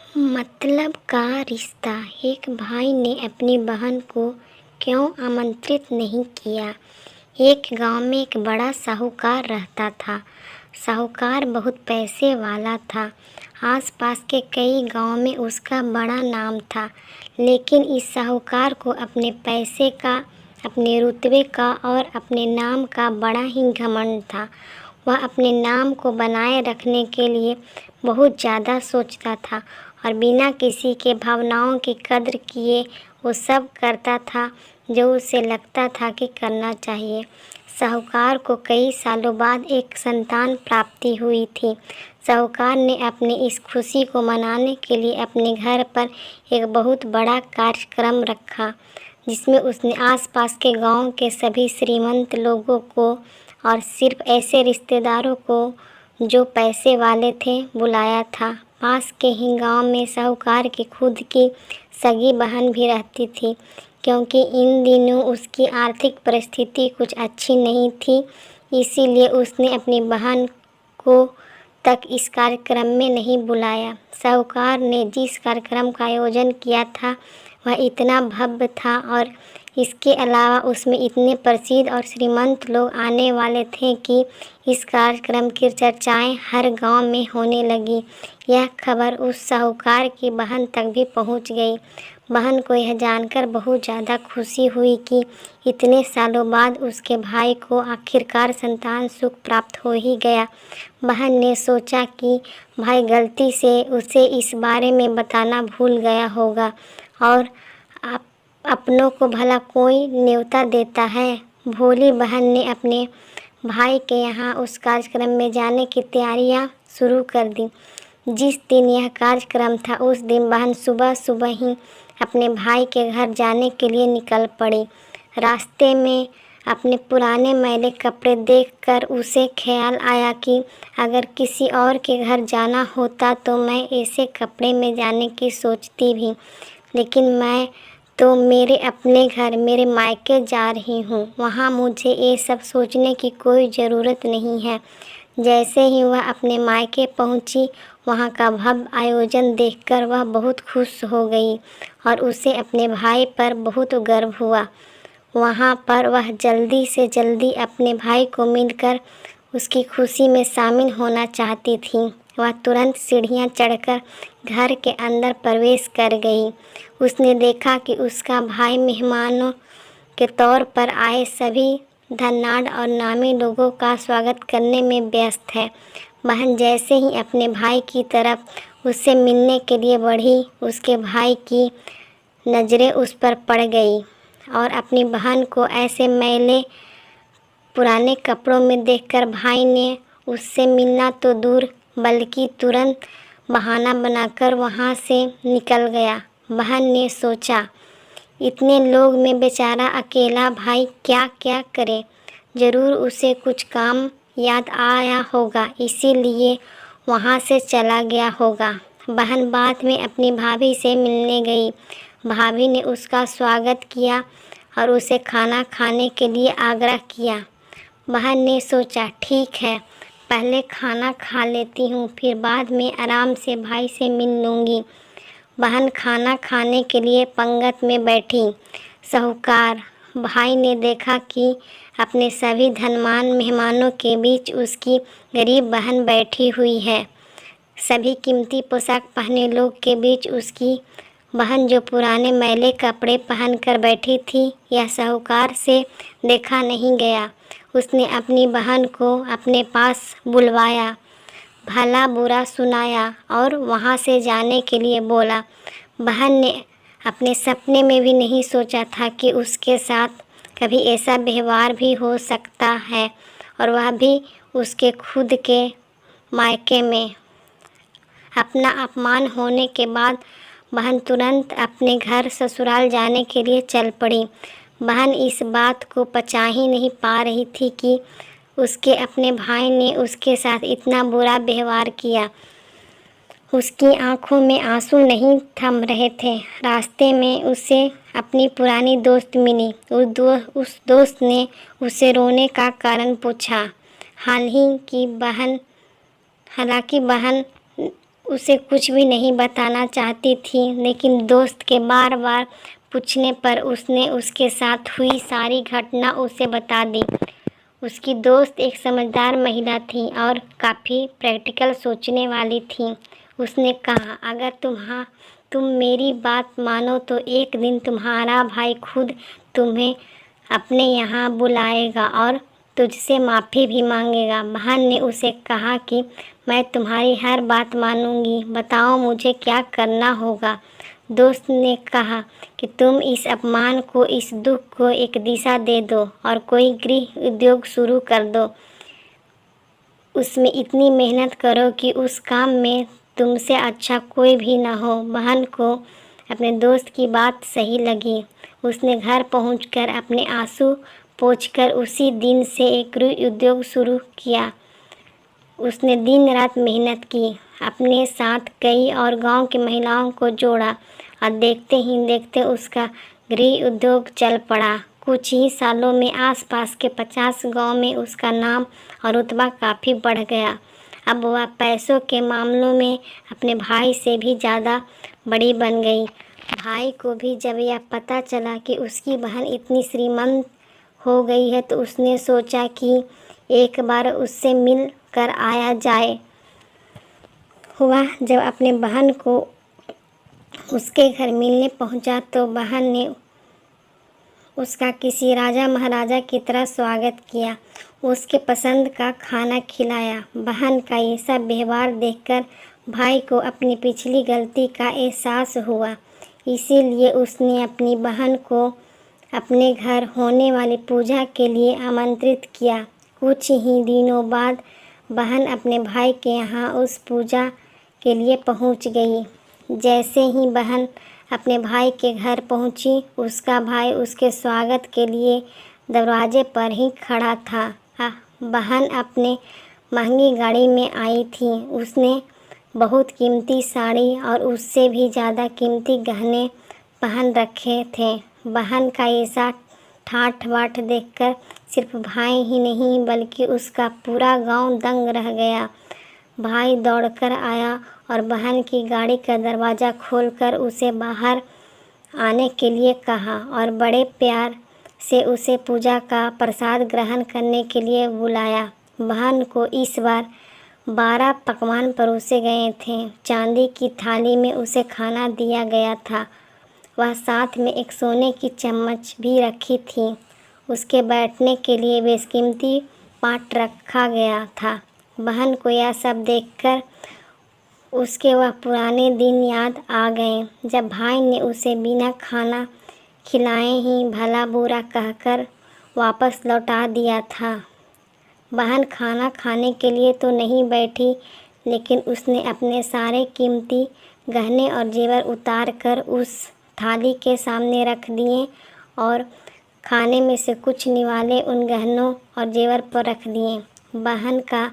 मतलब का रिश्ता। एक भाई ने अपनी बहन को क्यों आमंत्रित नहीं किया। एक गांव में एक बड़ा साहूकार रहता था। साहूकार बहुत पैसे वाला था। आसपास के कई गांव में उसका बड़ा नाम था। लेकिन इस साहूकार को अपने पैसे का, अपने रुतबे का और अपने नाम का बड़ा ही घमंड था। वह अपने नाम को बनाए रखने के लिए बहुत ज़्यादा सोचता था और बिना किसी के भावनाओं की कद्र किए वो सब करता था जो उसे लगता था कि करना चाहिए। साहूकार को कई सालों बाद एक संतान प्राप्ति हुई थी। साहूकार ने अपनी इस खुशी को मनाने के लिए अपने घर पर एक बहुत बड़ा कार्यक्रम रखा, जिसमें उसने आसपास के गांव के सभी श्रीमंत लोगों को और सिर्फ ऐसे रिश्तेदारों को जो पैसे वाले थे बुलाया था। पास के ही गांव में साहूकार की खुद की सगी बहन भी रहती थी। क्योंकि इन दिनों उसकी आर्थिक परिस्थिति कुछ अच्छी नहीं थी, इसीलिए उसने अपनी बहन को तक इस कार्यक्रम में नहीं बुलाया। साहूकार ने जिस कार्यक्रम का आयोजन किया था वह इतना भव्य था और इसके अलावा उसमें इतने प्रसिद्ध और श्रीमंत लोग आने वाले थे कि इस कार्यक्रम की चर्चाएं हर गांव में होने लगी। यह खबर उस साहूकार की बहन तक भी पहुंच गई। बहन को यह जानकर बहुत ज़्यादा खुशी हुई कि इतने सालों बाद उसके भाई को आखिरकार संतान सुख प्राप्त हो ही गया। बहन ने सोचा कि भाई गलती से उसे इस बारे में बताना भूल गया होगा और अपनों को भला कोई न्योता देता है। भोली बहन ने अपने भाई के यहाँ उस कार्यक्रम में जाने की तैयारियाँ शुरू कर दी। जिस दिन यह कार्यक्रम था उस दिन बहन सुबह सुबह ही अपने भाई के घर जाने के लिए निकल पड़ी। रास्ते में अपने पुराने मैले कपड़े देखकर उसे ख्याल आया कि अगर किसी और के घर जाना होता तो मैं ऐसे कपड़े में जाने की सोचती भी, लेकिन मैं तो मेरे अपने घर, मेरे मायके जा रही हूँ। वहाँ मुझे ये सब सोचने की कोई ज़रूरत नहीं है। जैसे ही वह अपने मायके पहुँची, वहाँ का भव्य आयोजन देखकर वह बहुत खुश हो गई और उसे अपने भाई पर बहुत गर्व हुआ। वहाँ पर वह जल्दी से जल्दी अपने भाई को मिलकर उसकी खुशी में शामिल होना चाहती थी। वह तुरंत सीढ़ियाँ चढ़कर घर के अंदर प्रवेश कर गई। उसने देखा कि उसका भाई मेहमानों के तौर पर आए सभी धनाढ़ और नामी लोगों का स्वागत करने में व्यस्त है। बहन जैसे ही अपने भाई की तरफ उससे मिलने के लिए बढ़ी, उसके भाई की नज़रें उस पर पड़ गई और अपनी बहन को ऐसे मैले पुराने कपड़ों में देखकर भाई ने उससे मिलना तो दूर बल्कि तुरंत बहाना बनाकर वहाँ से निकल गया। बहन ने सोचा, इतने लोग में बेचारा अकेला भाई क्या क्या करे। ज़रूर उसे कुछ काम याद आया होगा, इसीलिए वहाँ से चला गया होगा। बहन बाद में अपनी भाभी से मिलने गई। भाभी ने उसका स्वागत किया और उसे खाना खाने के लिए आग्रह किया। बहन ने सोचा, ठीक है, पहले खाना खा लेती हूँ, फिर बाद में आराम से भाई से मिल लूँगी। बहन खाना खाने के लिए पंगत में बैठी। साहूकार भाई ने देखा कि अपने सभी धनवान मेहमानों के बीच उसकी गरीब बहन बैठी हुई है। सभी कीमती पोशाक पहने लोग के बीच उसकी बहन जो पुराने मैले कपड़े पहनकर बैठी थी, यह साहूकार से देखा नहीं गया। उसने अपनी बहन को अपने पास बुलवाया, भला बुरा सुनाया और वहाँ से जाने के लिए बोला। बहन ने अपने सपने में भी नहीं सोचा था कि उसके साथ कभी ऐसा व्यवहार भी हो सकता है, और वह भी उसके खुद के मायके में। अपना अपमान होने के बाद बहन तुरंत अपने घर ससुराल जाने के लिए चल पड़ी। बहन इस बात को पचा ही नहीं पा रही थी कि उसके अपने भाई ने उसके साथ इतना बुरा व्यवहार किया। उसकी आंखों में आंसू नहीं थम रहे थे। रास्ते में उसे अपनी पुरानी दोस्त मिली। उस दोस्त ने उसे रोने का कारण पूछा। हालांकि बहन उसे कुछ भी नहीं बताना चाहती थी, लेकिन दोस्त के बार बार पूछने पर उसने उसके साथ हुई सारी घटना उसे बता दी। उसकी दोस्त एक समझदार महिला थी और काफ़ी प्रैक्टिकल सोचने वाली थी। उसने कहा, अगर तुम मेरी बात मानो तो एक दिन तुम्हारा भाई खुद तुम्हें अपने यहाँ बुलाएगा और तुझसे माफ़ी भी मांगेगा। बहन ने उसे कहा कि मैं तुम्हारी हर बात मानूंगी, बताओ मुझे क्या करना होगा। दोस्त ने कहा कि तुम इस अपमान को, इस दुख को एक दिशा दे दो और कोई गृह उद्योग शुरू कर दो। उसमें इतनी मेहनत करो कि उस काम में तुमसे अच्छा कोई भी ना हो। बहन को अपने दोस्त की बात सही लगी। उसने घर पहुंचकर अपने आंसू पोंछकर उसी दिन से एक गृह उद्योग शुरू किया। उसने दिन रात मेहनत की, अपने साथ कई और गांव की महिलाओं को जोड़ा और देखते ही देखते उसका गृह उद्योग चल पड़ा। कुछ ही सालों में आसपास के 50 गांव में उसका नाम और रुतबा काफ़ी बढ़ गया। अब वह पैसों के मामलों में अपने भाई से भी ज़्यादा बड़ी बन गई। भाई को भी जब यह पता चला कि उसकी बहन इतनी श्रीमंत हो गई है तो उसने सोचा कि एक बार उससे मिल कर आया जाए। वह जब अपने बहन को उसके घर मिलने पहुंचा तो बहन ने उसका किसी राजा महाराजा की तरह स्वागत किया, उसके पसंद का खाना खिलाया। बहन का ऐसा व्यवहार देखकर भाई को अपनी पिछली गलती का एहसास हुआ, इसीलिए उसने अपनी बहन को अपने घर होने वाली पूजा के लिए आमंत्रित किया। कुछ ही दिनों बाद बहन अपने भाई के यहाँ उस पूजा के लिए पहुँच गई। जैसे ही बहन अपने भाई के घर पहुंची, उसका भाई उसके स्वागत के लिए दरवाजे पर ही खड़ा था। बहन अपने महंगी गाड़ी में आई थी। उसने बहुत कीमती साड़ी और उससे भी ज़्यादा कीमती गहने पहन रखे थे। बहन का ऐसा ठाठ बाट देखकर सिर्फ भाई ही नहीं बल्कि उसका पूरा गांव दंग रह गया। भाई दौड़कर आया और बहन की गाड़ी का दरवाज़ा खोलकर उसे बाहर आने के लिए कहा और बड़े प्यार से उसे पूजा का प्रसाद ग्रहण करने के लिए बुलाया। बहन को इस बार 12 पकवान परोसे गए थे। चांदी की थाली में उसे खाना दिया गया था। वह साथ में एक सोने की चम्मच भी रखी थी। उसके बैठने के लिए बेशकीमती पाट रखा गया था। बहन को यह सब देखकर उसके वह पुराने दिन याद आ गए जब भाई ने उसे बिना खाना खिलाए ही भला बुरा कहकर वापस लौटा दिया था। बहन खाना खाने के लिए तो नहीं बैठी, लेकिन उसने अपने सारे कीमती गहने और जेवर उतार कर उस थाली के सामने रख दिए और खाने में से कुछ निवाले उन गहनों और जेवर पर रख दिए। बहन का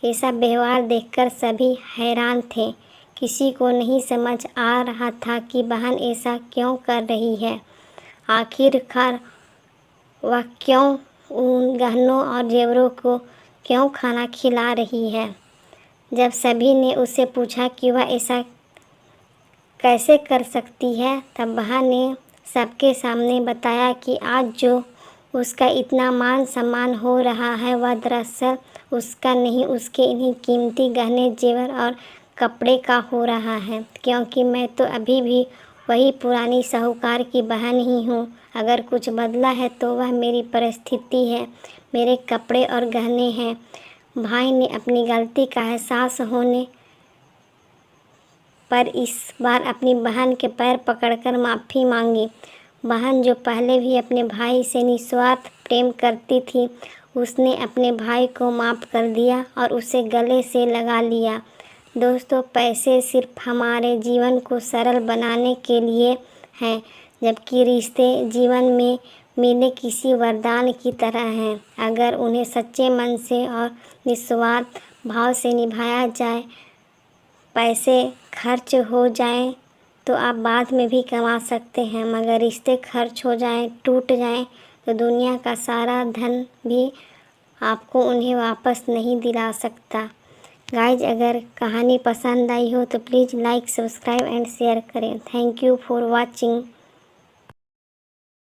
ऐसा व्यवहार देखकर सभी हैरान थे। किसी को नहीं समझ आ रहा था कि बहन ऐसा क्यों कर रही है। आखिरकार वह क्यों उन गहनों और जेवरों को क्यों खाना खिला रही है। जब सभी ने उससे पूछा कि वह ऐसा कैसे कर सकती है, तब बहन ने सबके सामने बताया कि आज जो उसका इतना मान सम्मान हो रहा है वह दरअसल उसका नहीं, उसके इन्हीं कीमती गहने जेवर और कपड़े का हो रहा है, क्योंकि मैं तो अभी भी वही पुरानी साहूकार की बहन ही हूँ। अगर कुछ बदला है तो वह मेरी परिस्थिति है, मेरे कपड़े और गहने हैं। भाई ने अपनी गलती का एहसास होने पर इस बार अपनी बहन के पैर पकड़कर माफ़ी मांगी। बहन जो पहले भी अपने भाई से निस्वार्थ प्रेम करती थी, उसने अपने भाई को माफ़ कर दिया और उसे गले से लगा लिया। दोस्तों, पैसे सिर्फ हमारे जीवन को सरल बनाने के लिए हैं, जबकि रिश्ते जीवन में मिले किसी वरदान की तरह हैं। अगर उन्हें सच्चे मन से और निस्वार्थ भाव से निभाया जाए, पैसे खर्च हो जाएं तो आप बाद में भी कमा सकते हैं, मगर रिश्ते खर्च हो जाएं, टूट जाएं तो दुनिया का सारा धन भी आपको उन्हें वापस नहीं दिला सकता। गाइज अगर कहानी पसंद आई हो तो please like subscribe and share करें। Thank you for watching.